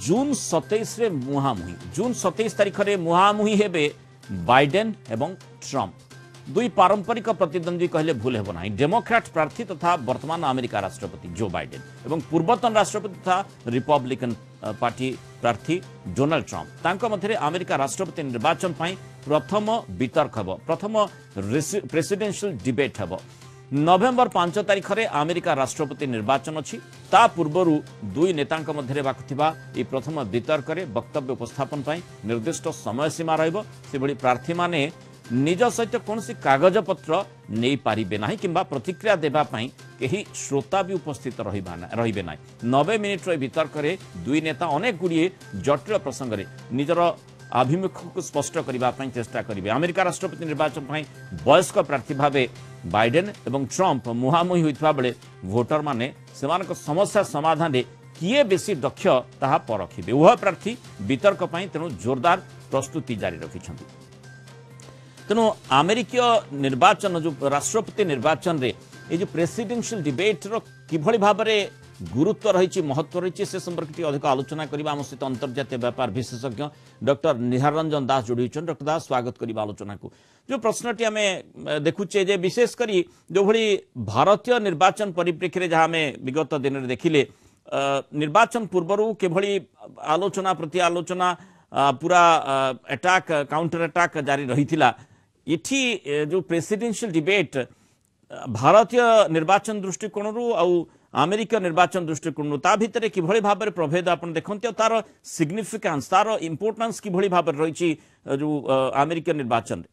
जून 27 रे मुहामुही जून 27 तारिख रे मुहामुही हेबे बाइडेन एवं ट्रंप दुई पारंपरिक प्रतिद्वंदी कहले भूल हेब ना। डेमोक्राट प्रार्थी तथा वर्तमान अमेरिका राष्ट्रपति जो बाइडेन एवं पूर्वतन राष्ट्रपति तथा रिपब्लिकन पार्टी प्रार्थी डोनाल्ड ट्रंप तांको मध्य अमेरिका राष्ट्रपति निर्वाचन पाई प्रथम वितर्क हेब प्रथम प्रेसिडेंशियल डिबेट हेब। नवेम्बर 5 तारिख रे अमेरिका राष्ट्रपति निर्वाचन अच्छी ता पूर्वरु दुई नेतांक मध्य बाकुथिबा ए प्रथम वितर्क रे वक्तव्य उपस्थापन पाई निर्दिष्ट समय सीमा रहइबो। से भली प्रार्थी माने निज सहित कौन कागज पत्र नहीं पारिबे नाही किंबा प्रतिक्रिया देबा पाई केही श्रोता भी उपस्थित रहिबे नाही। 90 मिनिट रे वितर्क रे दुई नेता अनेक गुड़िए जटिल प्रसंग रे निजर आभिमुख्य को स्पष्ट करने चेष्टा करेंगे। अमेरिका राष्ट्रपति निर्वाचन पर वयस्क प्रार्थी भावे बाइडेन एवं ट्रंप मुहामुही होता बेले भोटर माने सेमानक समस्या समाधान में किए बेसी दक्ष ताहा परखिबे। उभय प्रार्थी वितर्क पर तेणु जोरदार प्रस्तुति जारी रखिछन्ति। तेणु अमेरिकीय निर्वाचन जो राष्ट्रपति निर्वाचन रे ये जो प्रेसिडेंशियल डिबेट रो किभଳି भाबरे गुरुत्व रही महत्व रही से संपर्क अधिक आलोचना करबा आम सहित अंतर्जातीय व्यापार विशेषज्ञ डॉक्टर निहार रंजन दास जोड़ी डॉक्टर दास स्वागत करबा आलोचना को। जो प्रश्नटी आम देखुचे जे विशेषकर जो भली भारतीय निर्वाचन परिप्रेक्षी में जहाँ आम विगत दिन में देखिले निर्वाचन पूर्व केभली आलोचना प्रति आलोचना पूरा अटैक काउंटर अटैक जारी रही इठी जो प्रेसिडेंशियल डिबेट भारतीय निर्वाचन दृष्टिकोण अमेरिका निर्वाचन दृष्टिकोण ता भितर किभଳି भाबरे प्रभेद आपण देखंती तार सिग्निफिकेंस तार इंपोर्टेंस किभଳି भाबरे रही जो अमेरिका निर्वाचन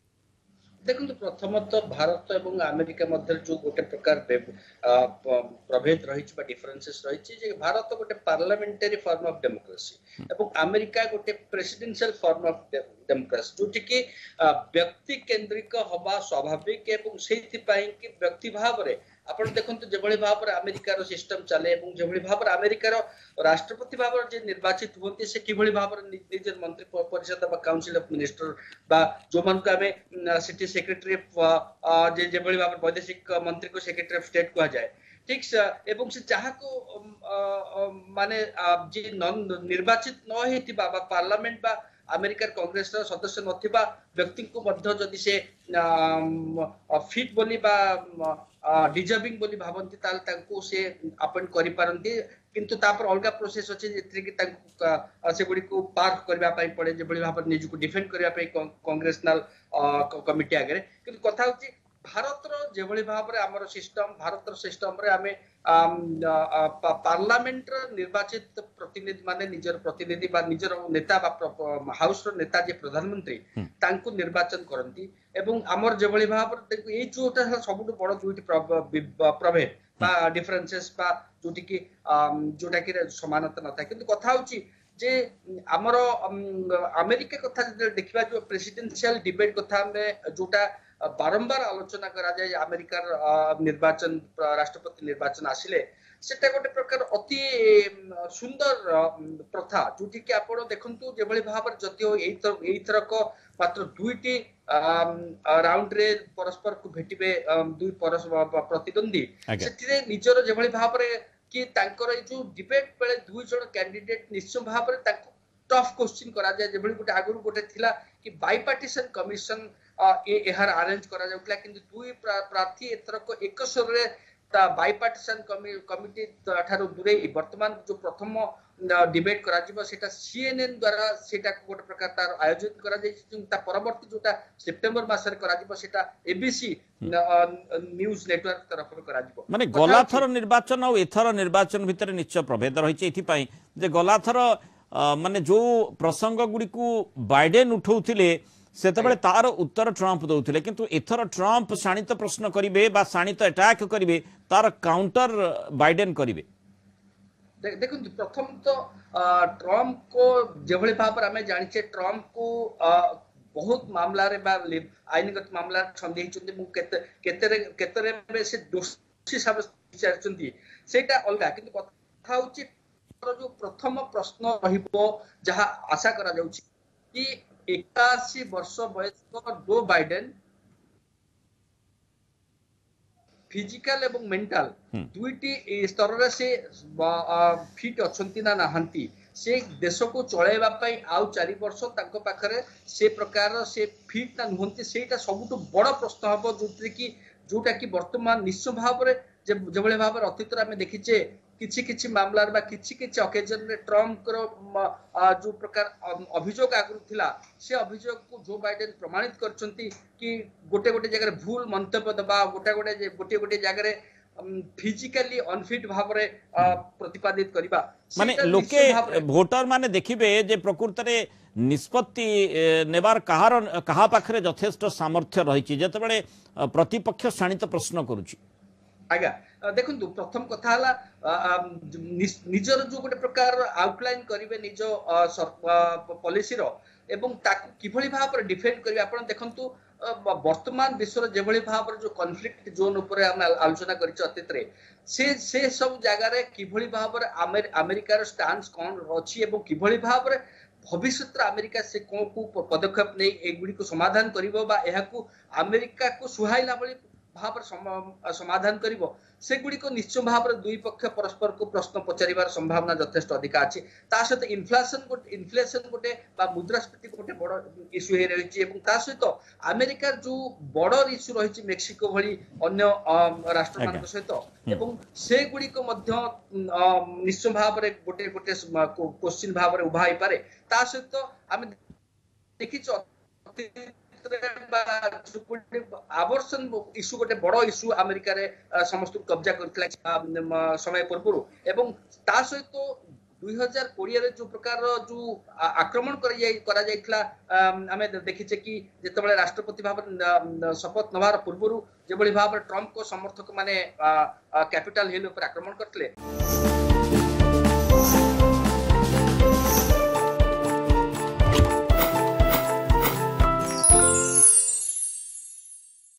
देखो प्रथमतः भारत और अमेरिका मध्य जो गोटे प्रकार प्रभेद रही डिफरेन्सेस रही भारत गोटे पार्लियामेंटरी फॉर्म ऑफ डेमोक्रेसी और अमेरिका गोटे प्रेसिडेंशियल फॉर्म ऑफ डेमोक्रेसी जोटि कि व्यक्ति केंद्रिक हवा स्वाभाविक एवं से व्यक्ति भाव में आपण देखते जो भाव में अमेरिकार सिस्टम चले जो भाव में अमेरिकार राष्ट्रपति भाव में निर्वाचित होती से कि भाव में निज मंत्री परिषद काउंसिल ऑफ मिनिस्टर जो मान को आम सिटी सेक्रेटरी जो भाव में वैदेशिक मंत्री को सेक्रेटरी ऑफ स्टेट कह जाए ठीक एवं से जहाँ को माने जी निर्वाचित न पार्लियामेंट बा अमेरिकार कांग्रेस सदस्य नथिबा व्यक्ति को मध्य जदि से फिट बोली बा डिजर्विंग बोली भावंती ताल तांको से अपॉइंट करि पारंती किंतु तापर अलगा प्रोसेस अछि जेतरे कि तांको से गुडी को पार्क करबा पई पड़े जे बली भाव निज को डिफेंड करबा पई कांग्रेसनल कमिटी आगे किंतु कथा होची भारत रो जे बली भाव रे हमर सिस्टम भारत रो सिस्टम रे हमें पार्लियामेंट निर्वाचित प्रतिनिधि माने निजर प्रतिनिधि बा निजर नेता बा हाउस रो नेता जे प्रधानमंत्री तांको निर्वाचन करंती एवं हमर जे बली भाव रे ए जोटा सबुठ बड़ दुईटी प्रभेद बा डिफरेंसेस बा जोटी कि समानता नथा किंतु कथा होची जे हमर अमेरिका कथा देखिबा जो प्रेसिडेंशियल डिबेट कथा में जोटा बारंबार आलोचना करा जाए अमेरिकार निर्वाचन राष्ट्रपति निर्वाचन आसिले सेटा गोटे प्रकार अति सुंदर प्रथा जोटी कि आपण देखंतु जे भली भाव जदियो एथरक मात्र दुईटी राउंड रे परस्पर को भेटिबे दुई प्रतिद्वंदी सेटिरे निजर जे भली भाव रे कि तांकर जो डिबेट बेले दुई जण कैंडिडेट निश्चय भाव रे तांको टफ क्वेश्चन करा जाए जे भली गोटे आगुर गोटे थिला कि बाइपार्टिसन कमिशन एहार अरेंज करा जाउतला किंतु दुई प्रार्थी एथरक एक स्वर रे ता बाइपार्टिसन कमिटी ठारो दूरे वर्तमान जो प्रथम डिबेट करा जिवो सेटा सीएनएन द्वारा सेटा गोटे प्रकार तार आयोजित करा जाय ता परवर्ती जोटा सितंबर मास रे करा जिवो सेटा एबीसी न्यूज नेटवर्क तरफ करा जिवो माने गलाथर निर्वाचन और एथर निर्वाचन भितर निश्चय प्रभेद रही एथि पई जे गलाथर माने जो प्रसंग गुडी को बाइडेन उठौथिले सेतबेले तार उत्तर ट्रंप दौथिले किंतु एथर ट्रंप शाणित प्रश्न करिवे बा शाणित अटैक करिवे तार काउंटर बाइडेन करिवे। देखो प्रथम तो ट्रंप को जेभली भाव हमें जानिचे ट्रंप को बहुत मामला रे बा आईनगत मामला छंदी हिचंती मु केतरे में से दोषी साब्यस्त करचंती सेटा अलगा किंतु कथा होची जो प्रथम प्रश्न रहिबो जहा आशा करा जाउची कि 81 वर्ष वयस्क जो बाइडेन फिजिकल एवं मेंटल दुईटी स्तर से फिट अच्छी ना नहांती से देश को चलैबा पई आउ 4 वर्ष तांको पाखरे से प्रकार से फिट ना नुहंती सेटा सबुटु बड़ प्रश्न हबो जोटा कि वर्तमान निश्चय भाव में जो भाव में अतीत आम देखीचे किछि मामलार बा किछि ऑकेजन रे ट्रम्प को जो प्रकार अभियोग आगु थिला से अभियोग को जो बाइडेन प्रमाणित करछंती कि गोटे गोटे जगह भूल मंतव्य दबा गोटे जगह फिजिकली अनफिट भाव रे प्रतिपादित करबा माने लोके वोटर माने देखिबे जे प्रकृत रे निष्पत्ति नेबार कहा पाखरे यथेष्ट सामर्थ्य रही जेतेबेले प्रतिपक्ष शाणित प्रश्न करूची आज्ञा देखु प्रथम कथा निजर जो गोटे प्रकार आउटलाइन करेंगे निज पॉलिसी रो एवं ताकू किभली भाव में डिफेंड करेंगे आपण देखंतु वर्तमान विश्व जो भाव जो कॉन्फ्लिक्ट जोन उपर हम आलोचना करिछ अतीत रे से सब जगह रे किभली भाव में अमेरिकार स्टांस कौन अछि एवं किभली भाव में भविष्य अमेरिका से को पदक्षेप नहीं एगुड़ी को समाधान करिवो बा एहाकू अमेरिका को सुहाइला बली भाव समाधान करिवो से गुडी को निश्चय भाव में दुई पक्ष परस्पर को प्रश्न पचारिबार संभावना यथेष्ट अधिक अछि ता सहित इन्फ्लेशन गोटे बा मुद्रास्फीति गोटे बड़ इश्यू हे रहिछि एवं ता सहित अमेरिका जो बड़ इश्यू रहिछि मेक्सिको भली अन्य राष्ट्र मान सहित एवं से गुडी को मध्य निश्चय भाव में गोटे गोटे क्वेश्चन भाव में उभा हे पारे ता सहित हम देखिछ आवर्सन इश्यू गोटे बड़ इश्यू अमेरिका रे समस्त कब्जा करथिला समय पूर्व एवं ता सहित 2020 रे जो प्रकार जो आक्रमण करा जायथिला आमे देखिछे कि जेतबेले राष्ट्रपति भाव शपथ नवार पूर्व जो भाव ट्रम्प को समर्थक माने कैपिटल हिल पर आक्रमण करथिले।